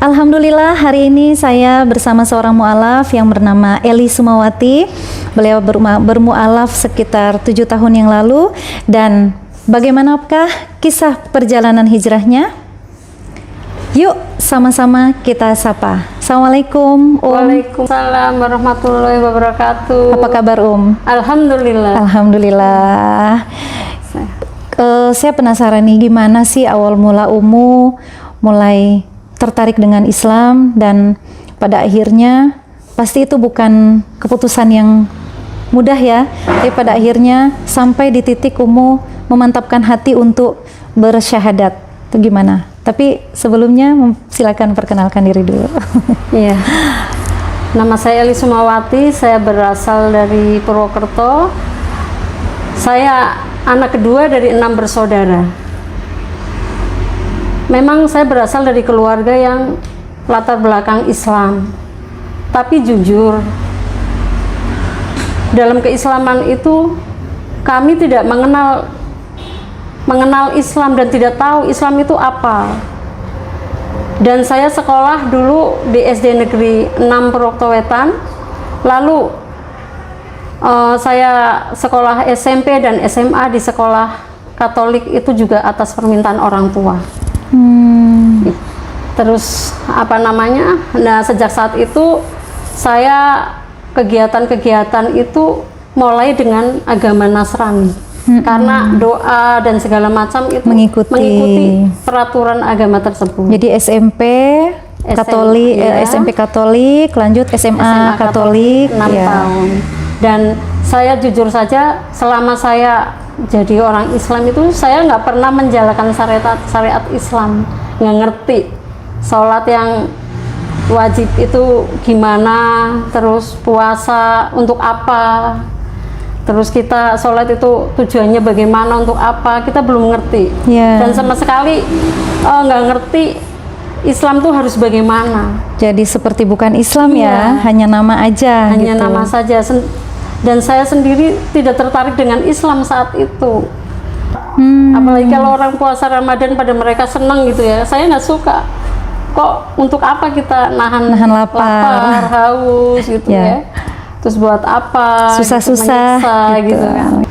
Alhamdulillah hari ini saya bersama seorang mu'alaf yang bernama Eli Sumawati. Beliau bermu'alaf sekitar 7 tahun yang lalu. Dan bagaimanakah kisah perjalanan hijrahnya? Yuk sama-sama kita sapa. Assalamualaikum Waalaikumsalam warahmatullahi wabarakatuh. Apa kabar Alhamdulillah. Alhamdulillah. Saya penasaran nih, gimana sih awal mula mulai tertarik dengan Islam, dan pada akhirnya pasti itu bukan keputusan yang mudah ya, tapi pada akhirnya sampai di titik memantapkan hati untuk bersyahadat. Itu gimana? Tapi sebelumnya silakan perkenalkan diri dulu. Iya. Nama saya Eli Sumawati, saya berasal dari Purwokerto. Saya anak kedua dari 6 bersaudara. Memang saya berasal dari keluarga yang latar belakang Islam. Tapi jujur, dalam keislaman itu kami tidak mengenal Islam dan tidak tahu Islam itu apa. Dan saya sekolah dulu di SD Negeri 6 Purwokerto Wetan. Lalu saya sekolah SMP dan SMA di sekolah Katolik itu juga atas permintaan orang tua. Terus nah sejak saat itu saya kegiatan-kegiatan itu mulai dengan agama Nasrani. Karena doa dan segala macam itu mengikuti peraturan agama tersebut. Jadi SMP Katolik, SMP Katolik, lanjut SMA Katolik 6 tahun. Dan saya jujur saja, selama saya jadi orang Islam itu saya nggak pernah menjalankan syariat Islam, nggak ngerti sholat yang wajib itu gimana, terus puasa untuk apa, terus kita sholat itu tujuannya bagaimana, untuk apa, kita belum ngerti. Dan sama sekali nggak ngerti Islam tuh harus bagaimana. Jadi seperti bukan Islam ya, hanya nama aja. Hanya gitu. nama saja. Dan saya sendiri tidak tertarik dengan Islam saat itu. Apalagi kalau orang puasa Ramadan pada mereka senang gitu ya, saya nggak suka. Kok untuk apa kita nahan lapar, haus gitu ya. Terus buat apa? Susah-susah gitu kan.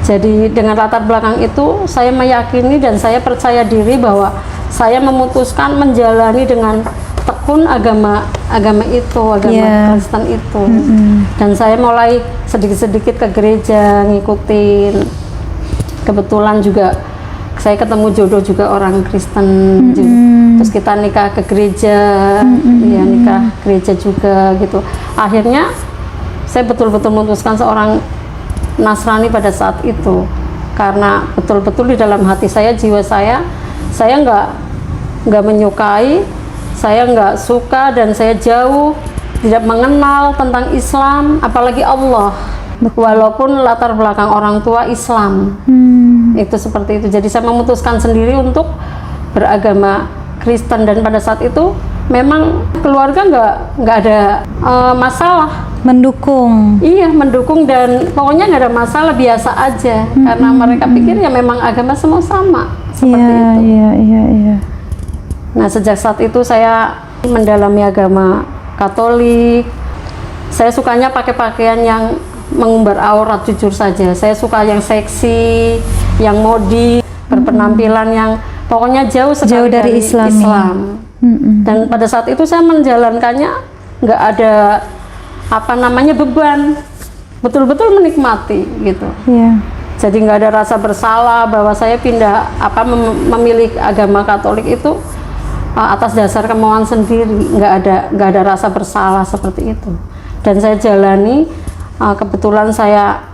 Jadi dengan latar belakang itu saya meyakini dan saya percaya diri bahwa saya memutuskan menjalani dengan tekun agama Kristen itu. Dan saya mulai sedikit-sedikit ke gereja, ngikutin. Kebetulan juga saya ketemu jodoh juga orang Kristen. Terus kita nikah ke gereja, ya nikah gereja juga gitu. Akhirnya saya betul-betul memutuskan seorang Nasrani pada saat itu, karena betul-betul di dalam hati saya, jiwa saya nggak menyukai, saya nggak suka, dan saya jauh tidak mengenal tentang Islam, apalagi Allah. Walaupun latar belakang orang tua Islam, itu seperti itu. Jadi saya memutuskan sendiri untuk beragama Kristen, dan pada saat itu memang keluarga nggak ada masalah. Mendukung. Iya, mendukung, dan pokoknya nggak ada masalah, biasa aja. Karena mereka pikir ya memang agama semua sama, seperti itu. Iya. Nah, sejak saat itu saya mendalami agama Katolik. Saya sukanya pakai pakaian yang mengumbar aurat, jujur saja. Saya suka yang seksi, yang modi, berpenampilan yang pokoknya jauh sekali dari Islam. Dan pada saat itu saya menjalankannya nggak ada beban, betul-betul menikmati gitu. Jadi nggak ada rasa bersalah bahwa saya memilih agama Katolik itu atas dasar kemauan sendiri. Nggak ada rasa bersalah seperti itu. Dan saya jalani. Kebetulan saya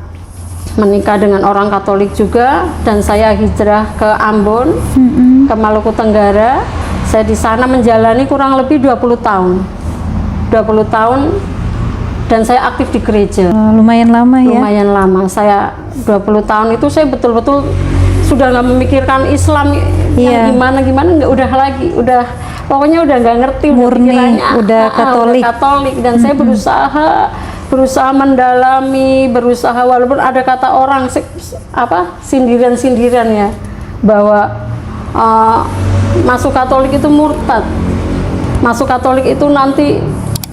menikah dengan orang Katolik juga, dan saya hijrah ke Ambon, ke Maluku Tenggara. Saya di sana menjalani kurang lebih 20 tahun. 20 tahun, dan saya aktif di gereja. Lumayan lama ya? Lumayan lama. Saya 20 tahun itu saya betul-betul sudah nggak memikirkan Islam yang gimana, pokoknya udah nggak ngerti, murni, udah Katolik. Dan saya berusaha mendalami, walaupun ada kata orang sindiran ya, bahwa masuk Katolik itu murtad. masuk Katolik itu nanti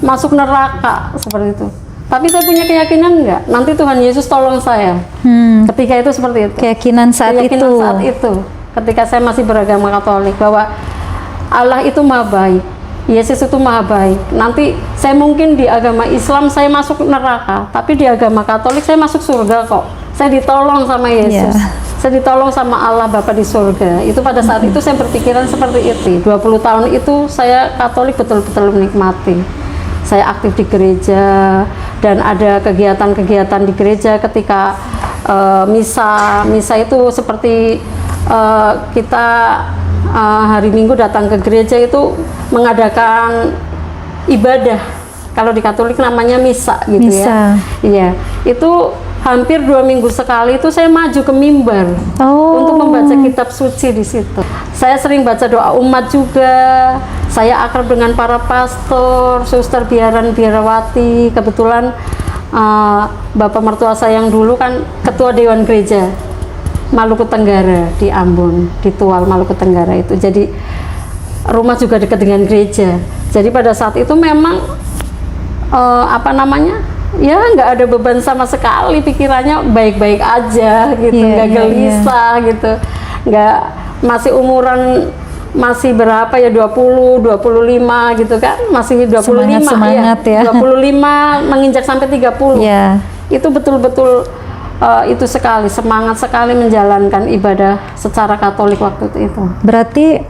masuk neraka seperti itu. Tapi saya punya keyakinan enggak, nanti Tuhan Yesus tolong saya. Ketika itu seperti itu. Keyakinan saat itu. Ketika saya masih beragama Katolik, bahwa Allah itu maha baik, Yesus itu maha baik. Nanti saya mungkin di agama Islam saya masuk neraka, tapi di agama Katolik saya masuk surga kok. Saya ditolong sama Yesus. Saya ditolong sama Allah Bapa di surga. Itu pada saat itu saya berpikiran seperti itu. 20 tahun itu saya Katolik betul-betul menikmati. Saya aktif di gereja dan ada kegiatan-kegiatan di gereja ketika misa itu seperti kita hari Minggu datang ke gereja itu mengadakan ibadah. Kalau di Katolik namanya misa gitu ya. Iya, itu hampir 2 minggu sekali itu saya maju ke mimbar untuk membaca kitab suci di situ. Saya sering baca doa umat juga. Saya akrab dengan para pastor, suster, biarawati. Kebetulan bapak mertua saya yang dulu kan ketua Dewan Gereja Maluku Tenggara di Ambon, di Tual Maluku Tenggara itu. Jadi rumah juga dekat dengan gereja. Jadi pada saat itu memang ya nggak ada beban sama sekali, pikirannya baik-baik aja gitu, nggak gelisah gitu, nggak, masih umuran masih berapa ya, 20, 25 gitu kan, masih 25 semangat ya. 25 menginjak sampai 30. Itu betul-betul itu sekali, semangat sekali menjalankan ibadah secara Katolik waktu itu. Berarti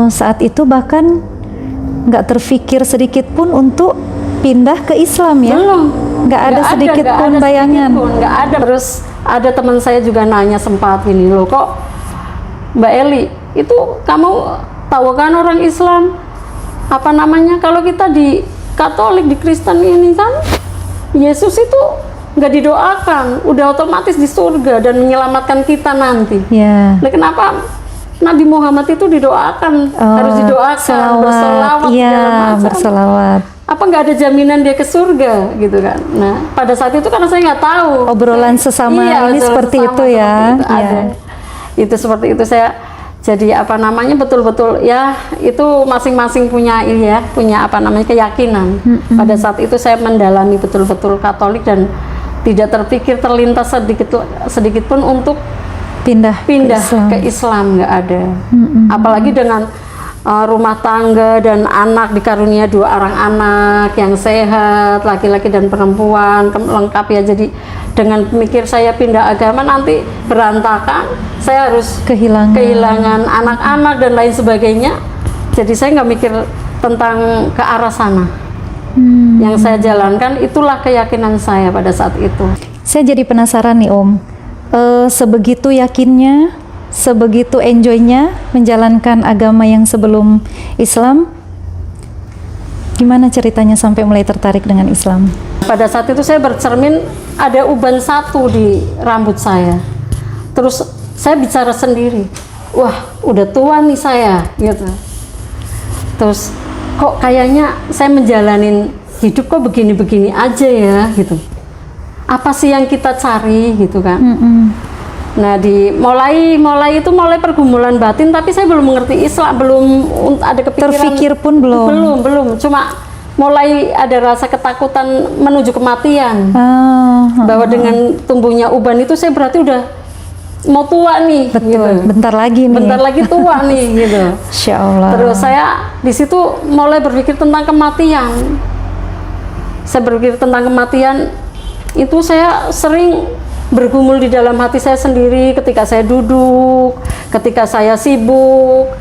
saat itu bahkan nggak terfikir sedikit pun untuk pindah ke Islam ya? Belum. Nggak ada sedikit pun bayangan. Nggak ada. Terus ada teman saya juga nanya sempat gini, loh kok Mbak Eli, itu kamu tahu kan orang Islam kalau kita di Katolik, di Kristen ini kan Yesus itu nggak didoakan, udah otomatis di surga dan menyelamatkan kita nanti. Nah, kenapa Nabi Muhammad itu didoakan, harus didoakan, berselawat, berselawat. Apa nggak ada jaminan dia ke surga gitu kan? Nah, pada saat itu karena saya nggak tahu. Obrolan sesama ini seperti itu ya. Itu seperti itu saya. Jadi betul-betul ya, itu masing-masing punya keyakinan. Pada saat itu saya mendalami betul-betul Katolik dan tidak terpikir terlintas sedikit pun untuk pindah ke Islam, nggak ada. Apalagi dengan rumah tangga dan anak, dikarunia 2 orang anak yang sehat, laki-laki dan perempuan lengkap ya. Jadi dengan pemikir saya pindah agama nanti berantakan, saya harus kehilangan anak-anak dan lain sebagainya. Jadi saya nggak mikir tentang ke arah sana. Yang saya jalankan itulah keyakinan saya pada saat itu. Saya jadi penasaran nih Om, sebegitu yakinnya, sebegitu enjoynya menjalankan agama yang sebelum Islam, gimana ceritanya sampai mulai tertarik dengan Islam? Pada saat itu saya bercermin, ada uban 1 di rambut saya. Terus saya bicara sendiri, wah udah tua nih saya gitu. Terus kok kayaknya saya menjalanin hidup kok begini-begini aja ya gitu. Apa sih yang kita cari gitu kan? Nah, mulai pergumulan batin, tapi saya belum mengerti Islam, belum ada kepikiran, terfikir pun belum, cuma mulai ada rasa ketakutan menuju kematian. Bahwa dengan tumbuhnya uban itu saya berarti udah mau tua nih. Betul, gitu. bentar lagi tua nih gitu. Insya Allah. Terus saya di situ mulai berpikir tentang kematian. Saya berpikir tentang kematian itu saya sering bergumul di dalam hati saya sendiri ketika saya duduk, ketika saya sibuk,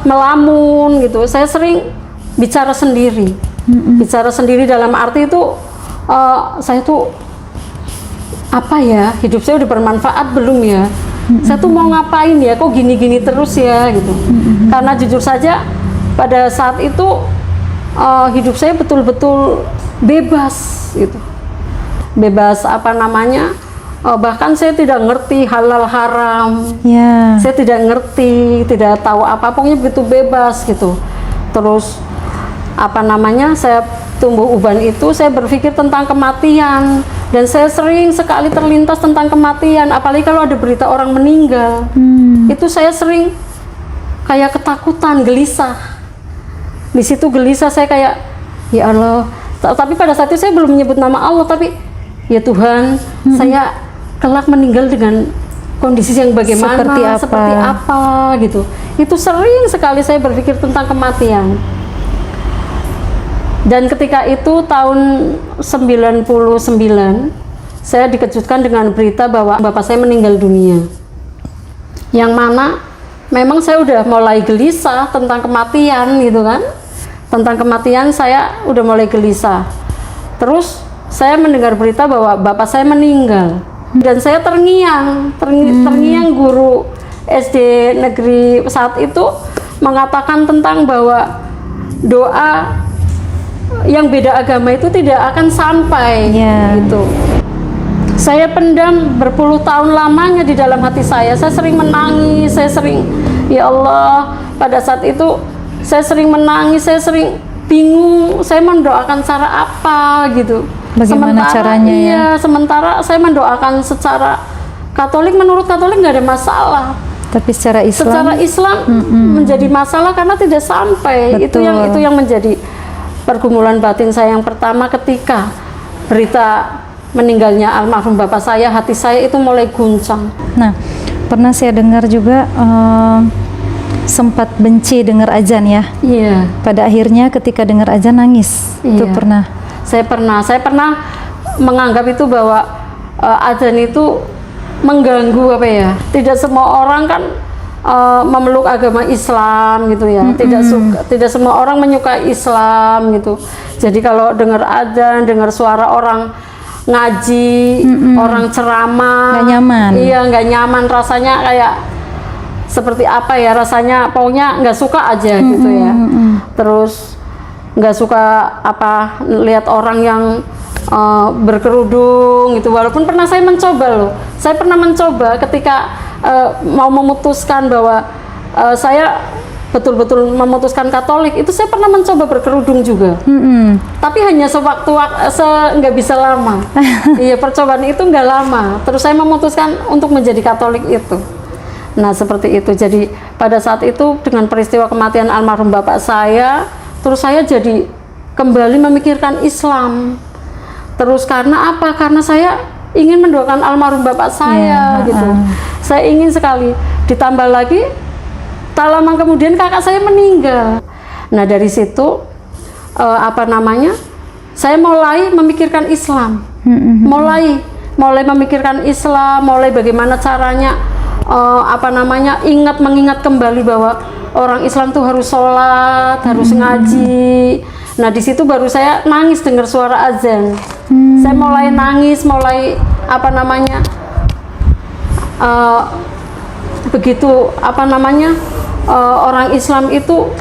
melamun gitu. Saya sering bicara sendiri, bicara sendiri dalam arti itu saya tuh hidup saya udah bermanfaat belum ya? Saya tuh mau ngapain ya? Kok gini-gini terus ya gitu? Karena jujur saja pada saat itu hidup saya betul-betul bebas gitu. Bebas bahkan saya tidak ngerti halal haram, saya tidak ngerti, tidak tahu apa, pokoknya begitu bebas gitu. Terus saya tumbuh uban itu, saya berpikir tentang kematian dan saya sering sekali terlintas tentang kematian, apalagi kalau ada berita orang meninggal. Itu saya sering kayak ketakutan, gelisah. Di situ gelisah, saya kayak ya Allah. Tapi pada saat itu saya belum menyebut nama Allah, tapi ya Tuhan, saya kelak meninggal dengan kondisi yang bagaimana, seperti apa gitu. Itu sering sekali saya berpikir tentang kematian. Dan ketika itu tahun 99, saya dikejutkan dengan berita bahwa bapak saya meninggal dunia. Yang mana memang saya udah mulai gelisah tentang kematian gitu kan. Tentang kematian saya udah mulai gelisah. Terus saya mendengar berita bahwa bapak saya meninggal. Dan saya terngiang guru SD negeri saat itu mengatakan tentang bahwa doa yang beda agama itu tidak akan sampai gitu. Saya pendam berpuluh tahun lamanya di dalam hati saya. Saya sering menangis, saya sering ya Allah, pada saat itu saya sering menangis, saya sering bingung, saya mendoakan cara apa gitu. Bagaimana caranya ya? Sementara saya mendoakan secara Katolik, menurut Katolik nggak ada masalah. Tapi secara Islam, menjadi masalah karena tidak sampai. Betul. Itu yang menjadi pergumulan batin saya yang pertama ketika berita meninggalnya almarhum bapak saya, hati saya itu mulai guncang. Nah, pernah saya dengar juga sempat benci dengar azan ya. Iya. Pada akhirnya ketika dengar azan nangis. Itu Iya. pernah. Saya pernah menganggap itu bahwa azan itu mengganggu apa ya? Tidak semua orang kan memeluk agama Islam gitu ya. Tidak semua orang menyukai Islam gitu. Jadi kalau dengar azan, dengar suara orang ngaji, orang ceramah, nggak nyaman. Iya, nggak nyaman, rasanya kayak seperti apa ya, rasanya pokoknya nggak suka aja gitu ya. Terus nggak suka apa lihat orang yang berkerudung gitu. Walaupun pernah saya mencoba loh, saya pernah mencoba ketika mau memutuskan bahwa saya betul-betul memutuskan Katolik, itu saya pernah mencoba berkerudung juga. Tapi hanya nggak bisa lama. Iya, percobaan itu nggak lama. Terus saya memutuskan untuk menjadi Katolik itu. Nah seperti itu. Jadi pada saat itu dengan peristiwa kematian almarhum bapak saya, terus saya jadi kembali memikirkan Islam. Terus karena apa? Karena saya ingin mendoakan almarhum bapak saya gitu. Saya ingin sekali. Ditambah lagi, tak lama kemudian kakak saya meninggal. Nah dari situ saya mulai memikirkan Islam. Mulai memikirkan Islam, mulai bagaimana caranya mengingat kembali bahwa orang Islam tuh harus sholat, harus ngaji. Nah di situ baru saya nangis dengar suara azan. Saya mulai nangis, orang Islam itu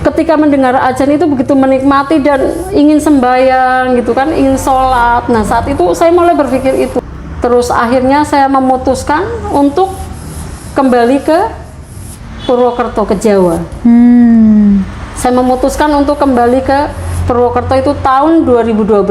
ketika mendengar azan itu begitu menikmati dan ingin sembahyang gitu kan, ingin sholat. Nah saat itu saya mulai berpikir itu. Terus akhirnya saya memutuskan untuk kembali ke Purwokerto, ke Jawa. Saya memutuskan untuk kembali ke Purwokerto itu tahun 2012.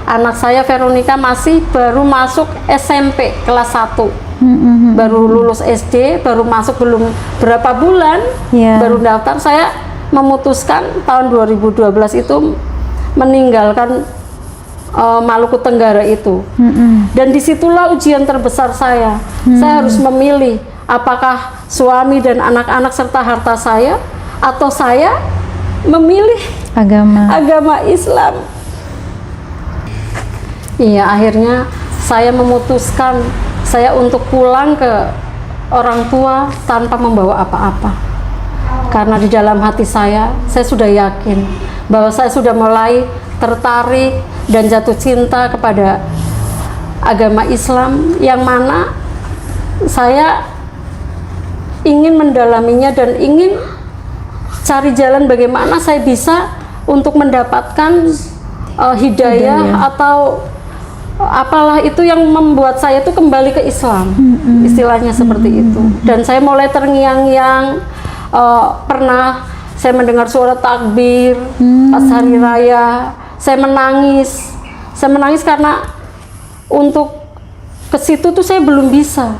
Anak saya Veronica masih baru masuk SMP kelas 1. Baru lulus SD, baru masuk belum berapa bulan, baru daftar. Saya memutuskan tahun 2012 itu meninggalkan Maluku Tenggara itu. Dan disitulah ujian terbesar saya. Saya harus memilih apakah suami dan anak-anak serta harta saya, atau saya memilih agama Islam. Iya, akhirnya saya memutuskan saya untuk pulang ke orang tua tanpa membawa apa-apa. Karena di dalam hati saya sudah yakin bahwa saya sudah mulai tertarik dan jatuh cinta kepada agama Islam, yang mana saya ingin mendalaminya dan ingin cari jalan bagaimana saya bisa untuk mendapatkan hidayah atau apalah itu yang membuat saya itu kembali ke Islam, istilahnya seperti itu. Dan saya mulai terngiang-ngiang, pernah saya mendengar suara takbir pas hari raya, saya menangis karena untuk ke situ tuh saya belum bisa.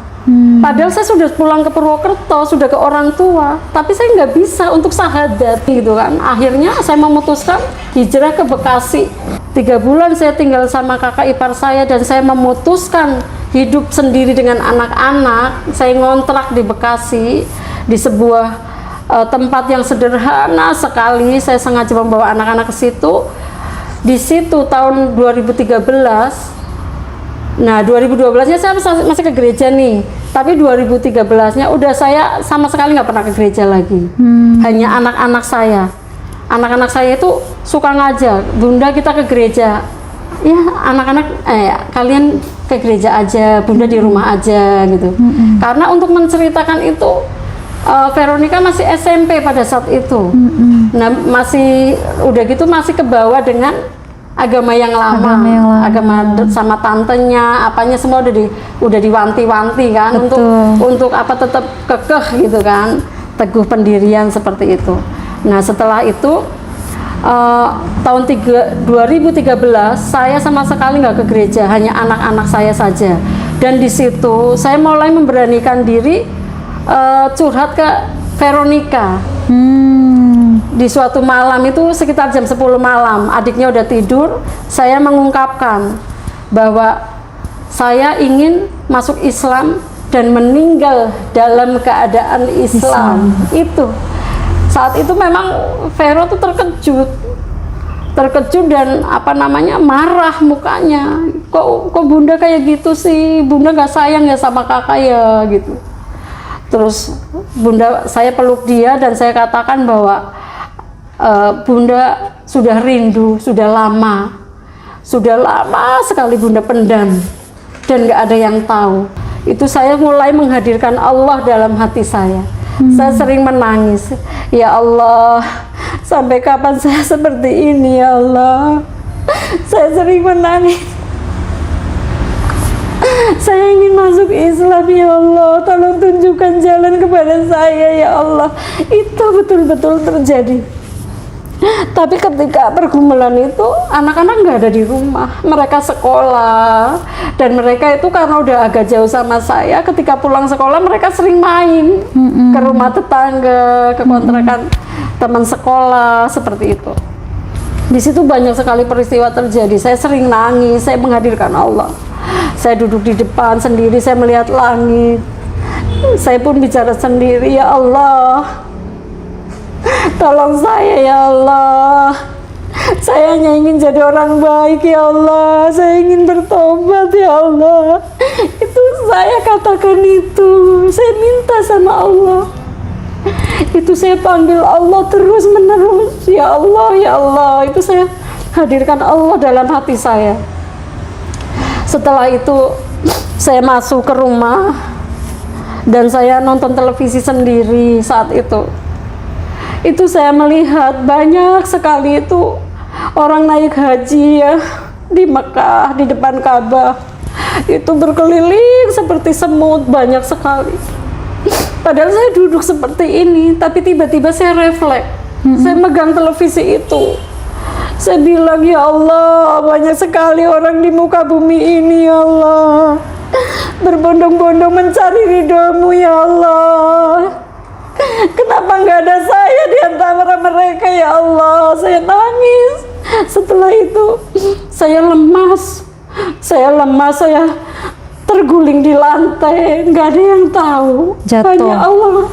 Padahal saya sudah pulang ke Purwokerto, sudah ke orang tua, tapi saya nggak bisa untuk syahadat gitu kan. Akhirnya saya memutuskan hijrah ke Bekasi. 3 bulan saya tinggal sama kakak ipar saya dan saya memutuskan hidup sendiri dengan anak-anak. Saya ngontrak di Bekasi di sebuah tempat yang sederhana sekali. Saya sengaja membawa anak-anak ke situ. Di situ tahun 2013. Nah, 2012-nya saya masih ke gereja nih, tapi 2013-nya udah saya sama sekali nggak pernah ke gereja lagi. Hanya anak-anak saya. Anak-anak saya itu suka ngajak, Bunda kita ke gereja. Ya, anak-anak, kalian ke gereja aja, Bunda di rumah aja gitu. Karena untuk menceritakan itu, Veronica masih SMP pada saat itu. Nah, udah gitu masih kebawa dengan agama yang lama, agama sama tantenya, apanya semua udah diwanti-wanti kan. Untuk apa tetap kekeh gitu kan, teguh pendirian seperti itu. Nah setelah itu tahun 2013 saya sama sekali nggak ke gereja, hanya anak-anak saya saja. Dan di situ saya mulai memberanikan diri curhat ke Veronica. Di suatu malam itu sekitar jam 10 malam, adiknya udah tidur, saya mengungkapkan bahwa saya ingin masuk Islam dan meninggal dalam keadaan Islam. Itu saat itu memang Vero tuh terkejut dan marah mukanya. Kok Bunda kayak gitu sih? Bunda gak sayang ya sama kakak ya gitu. Terus saya peluk dia dan saya katakan bahwa Bunda sudah rindu, sudah lama sekali Bunda pendam dan gak ada yang tahu. Itu saya mulai menghadirkan Allah dalam hati saya. Saya sering menangis, ya Allah, sampai kapan saya seperti ini ya Allah. Saya sering menangis. Saya ingin masuk Islam ya Allah, tolong tunjukkan jalan kepada saya ya Allah. Itu betul-betul terjadi. Tapi ketika pergumulan itu, anak-anak nggak ada di rumah, mereka sekolah, dan mereka itu karena udah agak jauh sama saya, ketika pulang sekolah mereka sering main ke rumah tetangga, ke kontrakan teman sekolah, seperti itu. Di situ banyak sekali peristiwa terjadi. Saya sering nangis, saya menghadirkan Allah. Saya duduk di depan sendiri, saya melihat langit. Saya pun bicara sendiri, ya Allah, tolong saya ya Allah. Saya hanya ingin jadi orang baik ya Allah. Saya ingin bertobat ya Allah. Itu saya katakan itu. Saya minta sama Allah. Itu saya panggil Allah terus menerus. Ya Allah, ya Allah. Itu saya hadirkan Allah dalam hati saya. Setelah itu saya masuk ke rumah dan saya nonton televisi sendiri saat itu. Itu saya melihat banyak sekali itu orang naik haji ya di Mekah, di depan Ka'bah. Itu berkeliling seperti semut, banyak sekali. Padahal saya duduk seperti ini, tapi tiba-tiba saya refleks. Saya megang televisi itu. Saya bilang, ya Allah, banyak sekali orang di muka bumi ini ya Allah, berbondong-bondong mencari ridho-Mu ya Allah. Kenapa nggak ada saya di antara mereka ya Allah? Saya nangis. Setelah itu saya lemas, saya terguling di lantai, nggak ada yang tahu. Jatuh. Hanya Allah.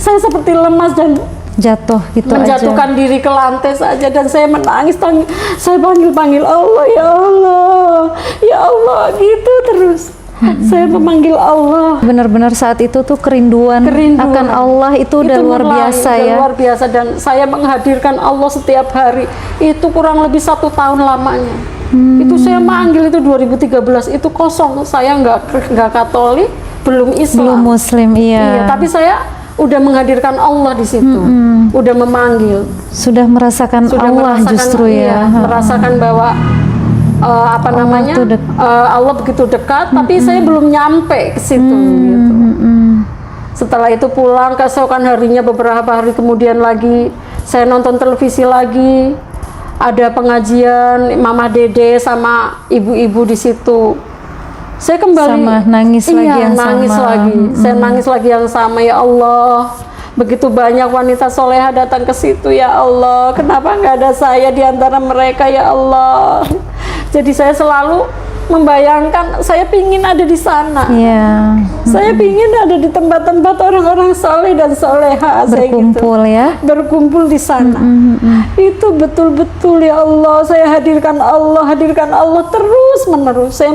Saya seperti lemas dan jatuh gitu menjatuhkan aja. diri ke lantai saja, dan saya menangis. Saya panggil Allah, ya Allah, ya Allah, gitu terus. Saya memanggil Allah. Benar-benar saat itu tuh kerinduan akan Allah itu udah luar biasa ya. Luar biasa, dan saya menghadirkan Allah setiap hari. Itu kurang lebih 1 tahun lamanya. Itu saya manggil itu 2013, itu kosong. Saya nggak Katolik, belum Islam. Belum Muslim, iya. Tapi saya udah menghadirkan Allah di situ. Udah memanggil. Sudah merasakan Allah justru ya. Merasakan bahwa Allah begitu dekat, tapi saya belum nyampe ke situ gitu. Setelah itu pulang, keesokan harinya beberapa hari kemudian lagi saya nonton televisi lagi, ada pengajian Mama Dede sama ibu-ibu di situ. saya kembali sama nangis lagi yang nangis sama. lagi. Saya nangis lagi yang sama, ya Allah. Begitu banyak wanita soleha datang ke situ, ya Allah. Kenapa nggak ada saya di antara mereka, ya Allah? Jadi saya selalu membayangkan, saya pingin ada di sana. Iya. Saya pingin ada di tempat-tempat orang-orang soleh dan soleha. Berkumpul ya. Berkumpul di sana. Itu betul-betul, ya Allah. Saya hadirkan Allah terus menerus. Saya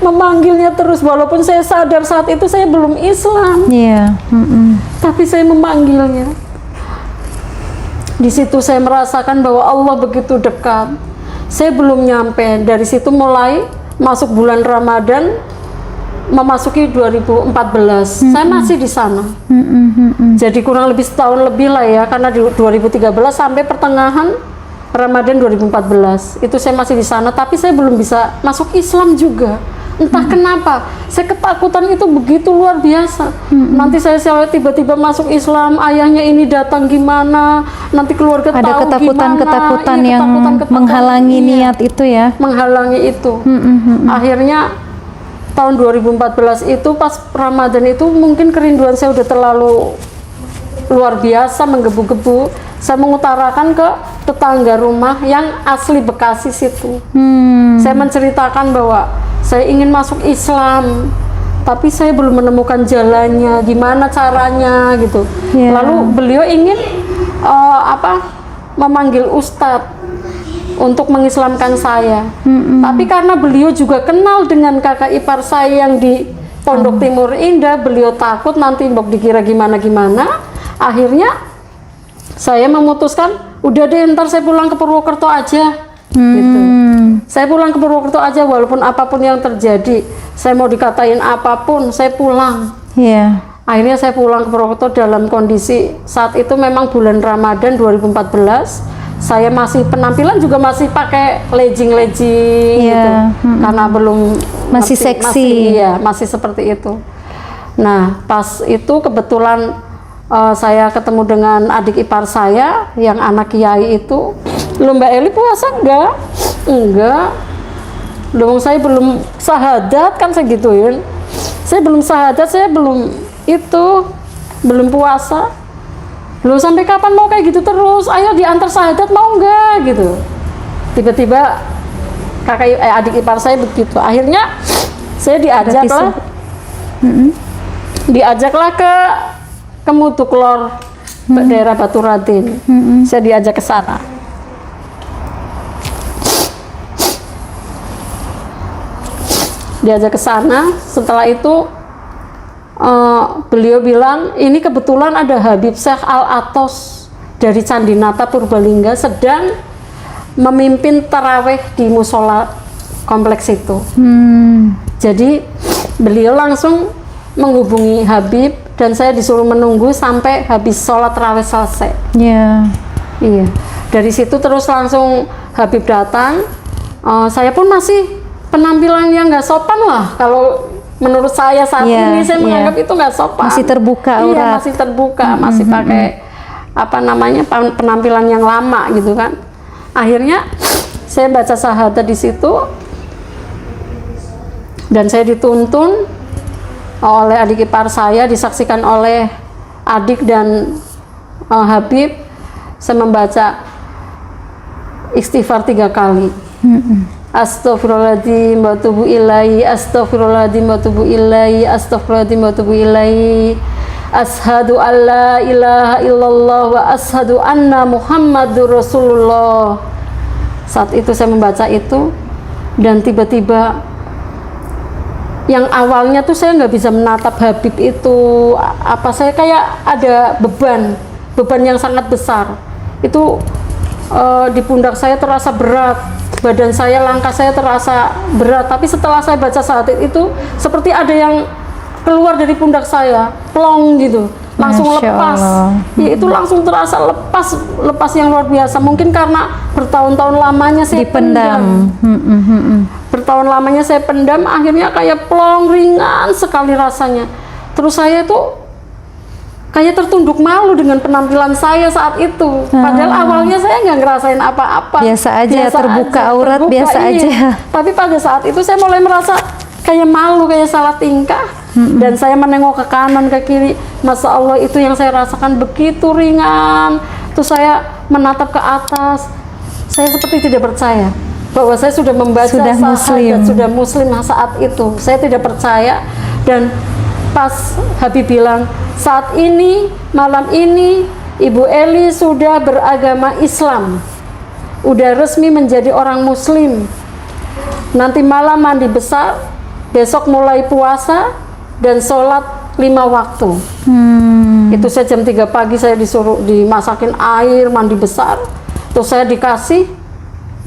memanggilnya terus, walaupun saya sadar saat itu saya belum Islam. Iya. Tapi saya memanggilnya. Di situ saya merasakan bahwa Allah begitu dekat. Saya belum nyampe. Dari situ mulai masuk bulan Ramadan, memasuki 2014. Saya masih di sana. Jadi kurang lebih setahun lebih lah ya, karena di 2013 sampai pertengahan Ramadan 2014 itu saya masih di sana, tapi saya belum bisa masuk Islam juga. Entah kenapa, saya ketakutan itu begitu luar biasa. Nanti saya tiba-tiba masuk Islam, ayahnya ini datang gimana, nanti keluarga Ada tahu gimana. ketakutan-ketakutan Iya, yang ketakutan-ketakutan, menghalangi iya, niat itu ya. menghalangi itu. Akhirnya tahun 2014 itu pas Ramadan itu mungkin kerinduan saya udah terlalu luar biasa, menggebu-gebu. Saya mengutarakan ke tetangga rumah yang asli Bekasi situ. Saya menceritakan bahwa saya ingin masuk Islam, tapi saya belum menemukan jalannya, gimana caranya gitu. Lalu beliau ingin memanggil ustadz untuk mengislamkan saya. Tapi karena beliau juga kenal dengan kakak ipar saya yang di Pondok Timur Indah, beliau takut nanti mbok dikira gimana-gimana. Akhirnya saya memutuskan, udah deh ntar saya pulang ke Purwokerto aja. Gitu. Saya pulang ke Purwokerto aja, walaupun apapun yang terjadi, saya mau dikatain apapun, saya pulang. Akhirnya saya pulang ke Purwokerto dalam kondisi saat itu memang bulan Ramadan 2014. Saya masih penampilan juga masih pakai legging gitu, karena belum masih seksi. masih seperti itu. Nah, pas itu kebetulan saya ketemu dengan adik ipar saya yang anak kiai itu. Loh, Mbak Eli puasa enggak? Enggak. Loh, saya belum syahadat kan, saya gituin. Saya belum syahadat, saya belum belum puasa. Loh, sampai kapan mau kayak gitu terus? Ayo diantar syahadat mau enggak gitu. Tiba-tiba adik ipar saya begitu. Akhirnya saya diajaklah ke Mutuklor, daerah Batu Raden. Saya diajak ke sana. Diajak ke sana. Setelah itu beliau bilang, ini kebetulan ada Habib Syekh Al-Atos dari Candinata Purbalingga sedang memimpin taraweh di musola kompleks itu. Jadi beliau langsung menghubungi Habib dan saya disuruh menunggu sampai habis sholat taraweh selesai. Iya. Dari situ terus langsung Habib datang. Saya pun masih penampilan yang nggak sopan lah, kalau menurut saya saat ini saya menganggap itu nggak sopan. Masih terbuka aurat. Iya, masih terbuka, masih pakai penampilan yang lama gitu kan. Akhirnya saya baca syahadat di situ dan saya dituntun oleh adik ipar saya, disaksikan oleh adik dan Habib. Saya membaca istighfar 3 kali. Astaghfirullahaladzim wa atubu ilaihi, astaghfirullahaladzim wa atubu ilaihi, astaghfirullahaladzim wa atubu ilaihi, ashadu an la ilaha illallah wa ashadu anna muhammadur rasulullah. Saat itu saya membaca itu dan tiba-tiba yang awalnya tuh saya nggak bisa menatap Habib itu, saya kayak ada beban yang sangat besar itu di pundak saya terasa berat, badan saya, langkah saya terasa berat. Tapi setelah saya baca syahadat itu seperti ada yang keluar dari pundak saya, plong gitu, langsung lepas. Ya, itu langsung terasa lepas yang luar biasa. Mungkin karena bertahun-tahun lamanya saya pendam. Bertahun lamanya saya pendam, akhirnya kayak plong, ringan sekali rasanya. Terus saya tuh kayak tertunduk malu dengan penampilan saya saat itu. Padahal awalnya saya nggak ngerasain apa-apa. Biasa aja, terbuka aurat, biasa aja. Tapi pada saat itu saya mulai merasa kayak malu, kayak salah tingkah. Dan saya menengok ke kanan, ke kiri. Masya Allah, itu yang saya rasakan begitu ringan. Terus saya menatap ke atas. Saya seperti tidak percaya bahwa saya sudah membaca Sudah muslim. sudah muslim saat itu. Saya tidak percaya. Dan pas Habib bilang, saat ini, malam ini, Ibu Eli sudah beragama Islam, udah resmi menjadi orang muslim. Nanti malam mandi besar, besok mulai puasa dan sholat 5 waktu. Itu saya jam 3 pagi saya disuruh dimasakin air, mandi besar. Terus saya dikasih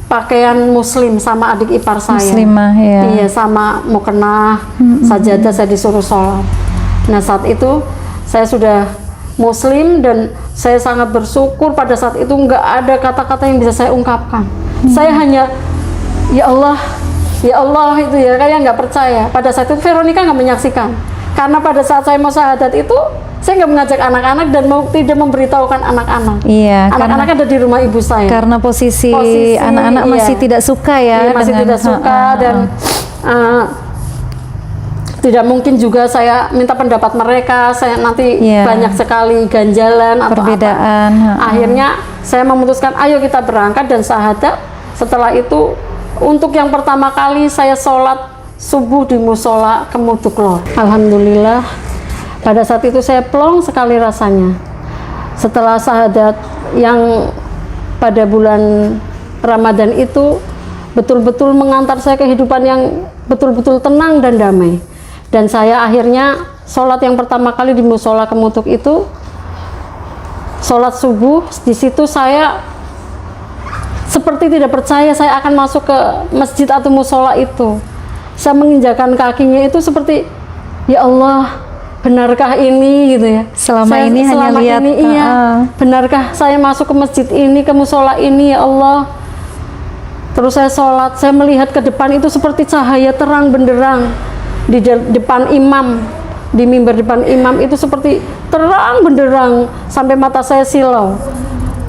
pakaian muslim sama adik ipar saya. Muslimah, ya. Iya, sama mukenah, sajadah, saya disuruh sholat. Nah, saat itu saya sudah muslim dan saya sangat bersyukur. Pada saat itu nggak ada kata-kata yang bisa saya ungkapkan. Saya hanya ya Allah itu ya, kayak nggak percaya. Pada saat itu Veronica nggak menyaksikan, karena pada saat saya mau syahadat itu saya nggak mengajak anak-anak dan tidak memberitahukan anak-anak. Iya, anak-anak ada di rumah ibu saya. Karena posisi anak-anak masih tidak suka ya. Iya, masih tidak suka dan tidak mungkin juga saya minta pendapat mereka. Saya nanti banyak sekali ganjalan atau perbedaan. Akhirnya saya memutuskan, ayo kita berangkat dan syahadat. Setelah itu, untuk yang pertama kali saya sholat subuh di musola Kemuduklor. Alhamdulillah. Pada saat itu saya plong sekali rasanya. Setelah syahadat yang pada bulan Ramadan itu betul-betul mengantar saya kehidupan yang betul-betul tenang dan damai. Dan saya akhirnya sholat yang pertama kali di musola Kemutuk itu sholat subuh. Di situ saya seperti tidak percaya saya akan masuk ke masjid atau musola itu. Saya menginjakan kakinya itu seperti, ya Allah, benarkah ini gitu ya? Selama ini hanya lihat. Iya, benarkah saya masuk ke masjid ini, ke musola ini, ya Allah? Terus saya sholat, saya melihat ke depan itu seperti cahaya terang benderang di depan imam, di mimbar depan imam itu seperti terang benderang sampai mata saya silau.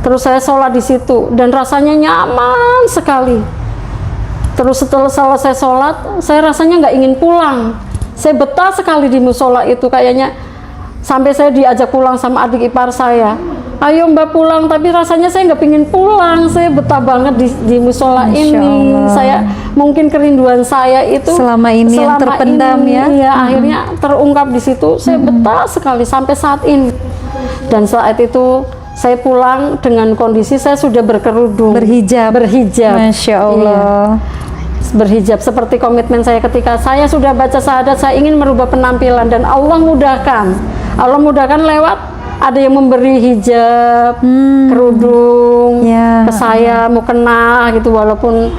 Terus saya sholat di situ dan rasanya nyaman sekali. Terus setelah selesai sholat, saya rasanya nggak ingin pulang. Saya betah sekali di musola itu, kayaknya sampai saya diajak pulang sama adik ipar saya. Ayo Mbak pulang, tapi rasanya saya nggak pingin pulang. Saya betah banget di musola ini. Saya mungkin kerinduan saya itu selama ini yang terpendam ya. Iya, akhirnya terungkap di situ. Saya betah sekali sampai saat ini. Dan saat itu saya pulang dengan kondisi saya sudah berkerudung, berhijab. Masya Allah. Iya. Berhijab seperti komitmen saya ketika saya sudah baca syahadat, saya ingin merubah penampilan dan Allah mudahkan lewat ada yang memberi hijab, kerudung ke saya, mukena gitu, walaupun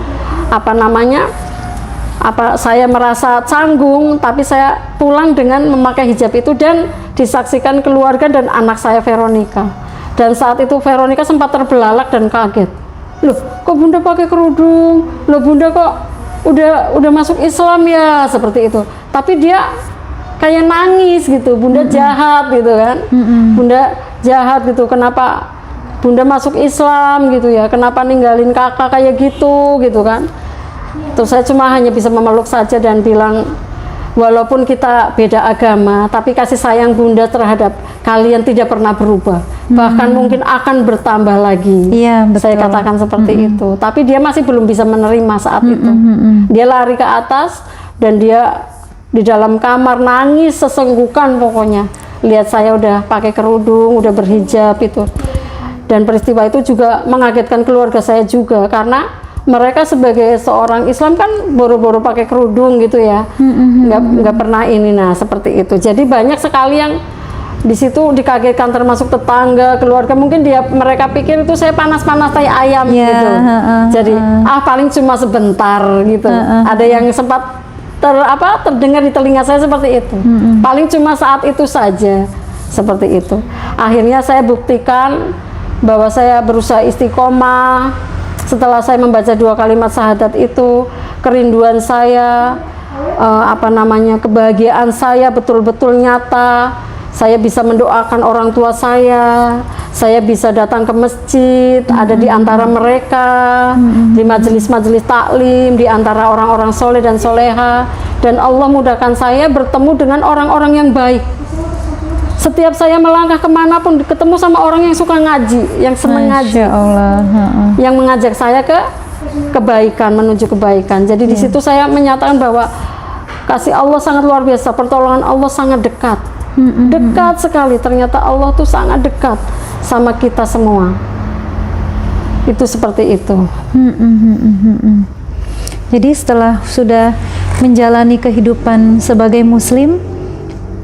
saya merasa canggung, tapi saya pulang dengan memakai hijab itu dan disaksikan keluarga dan anak saya Veronica. Dan saat itu Veronica sempat terbelalak dan kaget. Loh, kok Bunda pakai kerudung? Loh, Bunda kok udah masuk Islam ya, seperti itu. Tapi dia kayak nangis gitu, Bunda jahat gitu kan. Bunda jahat gitu, kenapa Bunda masuk Islam gitu ya, kenapa ninggalin kakak kayak gitu kan. Terus saya cuma hanya bisa memeluk saja dan bilang, walaupun kita beda agama, tapi kasih sayang Bunda terhadap kalian tidak pernah berubah, bahkan mungkin akan bertambah lagi. Iya, betul. Saya katakan seperti itu. Tapi dia masih belum bisa menerima saat itu. Dia lari ke atas dan dia di dalam kamar nangis sesenggukan pokoknya. Lihat saya udah pakai kerudung, udah berhijab itu. Dan peristiwa itu juga mengagetkan keluarga saya juga, karena mereka sebagai seorang Islam kan boro-boro pakai kerudung gitu ya, nggak pernah ini. Nah seperti itu. Jadi banyak sekali yang di situ dikagetkan, termasuk tetangga, keluarga. Mungkin mereka pikir itu saya panas-panas kayak ayam gitu. Jadi paling cuma sebentar gitu. Ada yang sempat terdengar di telinga saya seperti itu. Paling cuma saat itu saja seperti itu. Akhirnya saya buktikan bahwa saya berusaha istiqomah. Setelah saya membaca 2 kalimat syahadat itu, kerinduan saya, kebahagiaan saya betul-betul nyata. Saya bisa mendoakan orang tua saya bisa datang ke masjid, ada di antara mereka, di majelis-majelis taklim, di antara orang-orang soleh dan soleha, dan Allah mudahkan saya bertemu dengan orang-orang yang baik. Setiap saya melangkah kemanapun, ketemu sama orang yang suka ngaji, yang senang ngaji, Allah. yang mengajak saya ke kebaikan, menuju kebaikan. Jadi di situ saya menyatakan bahwa kasih Allah sangat luar biasa, pertolongan Allah sangat dekat. Dekat sekali, ternyata Allah tuh sangat dekat sama kita semua. Itu seperti itu. Jadi setelah sudah menjalani kehidupan sebagai muslim,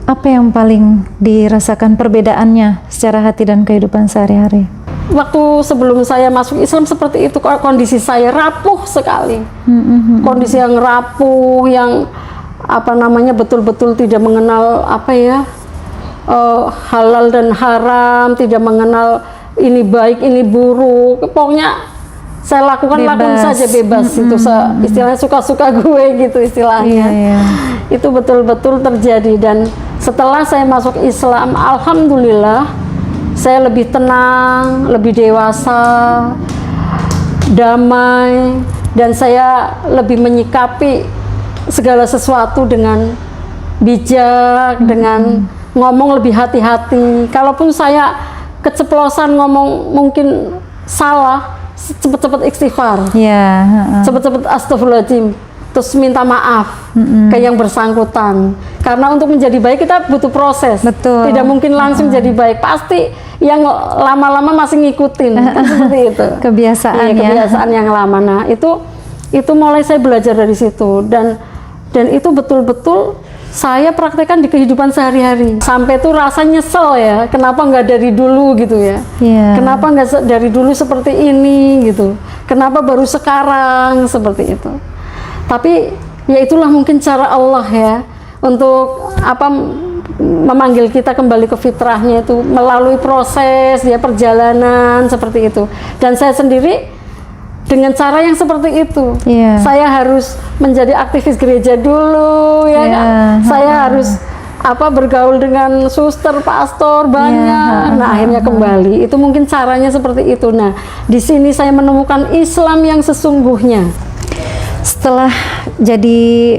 apa yang paling dirasakan perbedaannya secara hati dan kehidupan sehari-hari? Waktu sebelum saya masuk Islam seperti itu, kondisi saya rapuh sekali. Kondisi yang rapuh, yang apa namanya, betul-betul tidak mengenal apa ya, halal dan haram, tidak mengenal ini baik ini buruk, pokoknya saya lakukan saja bebas. Itu istilahnya suka-suka gue gitu istilahnya. Itu betul-betul terjadi. Dan setelah saya masuk Islam, alhamdulillah saya lebih tenang, lebih dewasa, damai, dan saya lebih menyikapi segala sesuatu dengan bijak, dengan ngomong lebih hati-hati. Kalaupun saya keceplosan ngomong mungkin salah, cepet-cepet istighfar, cepet-cepet astagfirullahaladzim, terus minta maaf ke yang bersangkutan. Karena untuk menjadi baik kita butuh proses. Betul. Tidak mungkin langsung jadi baik. Pasti yang lama-lama masih ngikutin. Kan seperti itu. Kebiasaan kebiasaan yang lama. Nah, itu mulai saya belajar dari situ, dan itu betul-betul saya praktekkan di kehidupan sehari-hari. Sampai tuh rasa nyesel ya, kenapa nggak dari dulu gitu ya? Kenapa nggak dari dulu seperti ini gitu? Kenapa baru sekarang seperti itu? Tapi ya itulah mungkin cara Allah ya untuk apa, memanggil kita kembali ke fitrahnya itu melalui proses ya, perjalanan seperti itu. Dan saya sendiri dengan cara yang seperti itu, saya harus menjadi aktivis gereja dulu ya kan? Saya harus apa, bergaul dengan suster, pastor banyak. Nah, akhirnya kembali. Itu mungkin caranya seperti itu. Nah, di sini saya menemukan Islam yang sesungguhnya. Setelah jadi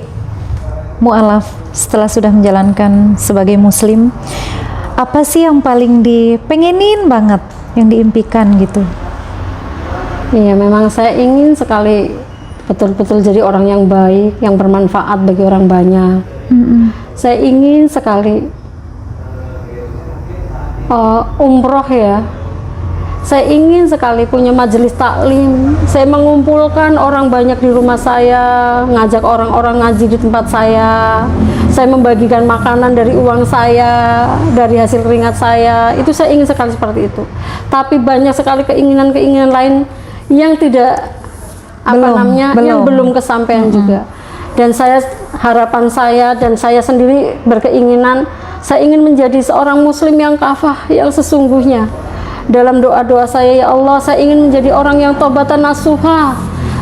mu'alaf, setelah sudah menjalankan sebagai muslim, apa sih yang paling dipengenin banget, yang diimpikan gitu? Iya, memang saya ingin sekali betul-betul jadi orang yang baik, yang bermanfaat bagi orang banyak. Saya ingin sekali umroh ya. Saya ingin sekali punya majelis taklim. Saya mengumpulkan orang banyak di rumah saya, ngajak orang-orang ngaji di tempat saya. Saya membagikan makanan dari uang saya, dari hasil keringat saya. Itu saya ingin sekali seperti itu. Tapi banyak sekali keinginan-keinginan lain yang tidak yang belum kesampaian juga. Dan harapan saya dan saya sendiri berkeinginan, saya ingin menjadi seorang muslim yang kafah, yang sesungguhnya. Dalam doa-doa saya, ya Allah, saya ingin menjadi orang yang taubatan nasuha.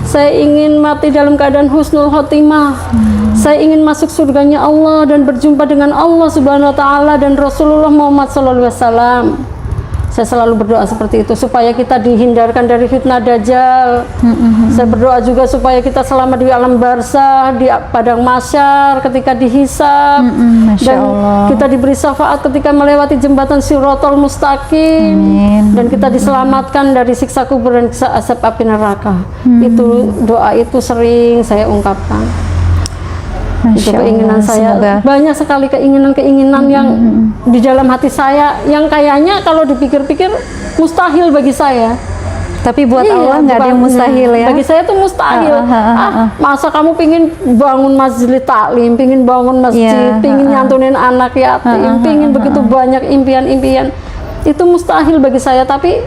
Saya ingin mati dalam keadaan husnul khotimah. Saya ingin masuk surganya Allah dan berjumpa dengan Allah Subhanahu wa taala dan Rasulullah Muhammad sallallahu alaihi wasallam. Saya selalu berdoa seperti itu supaya kita dihindarkan dari fitnah dajjal. Saya berdoa juga supaya kita selamat di alam barzah, di padang mahsyar ketika dihisab, dan kita diberi syafaat ketika melewati jembatan Shirathul Mustaqim. Dan kita diselamatkan dari siksa kubur dan siksa azab api neraka. Itu doa itu sering saya ungkapkan. Itu keinginan saya. Banyak sekali keinginan-keinginan yang di dalam hati saya, yang kayaknya kalau dipikir-pikir mustahil bagi saya. Tapi buat Allah nggak ada yang mustahil ya. Bagi saya itu mustahil. Masa kamu pingin bangun majelis taklim, pingin bangun masjid, pingin nyantunin anak yatim, pingin begitu banyak impian-impian. Itu mustahil bagi saya, tapi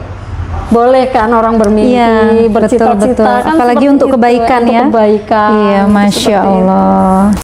boleh kan orang bermimpi, bercita-cita kan, apalagi untuk kebaikan ya. Untuk kebaikan. Iya, Masya Allah.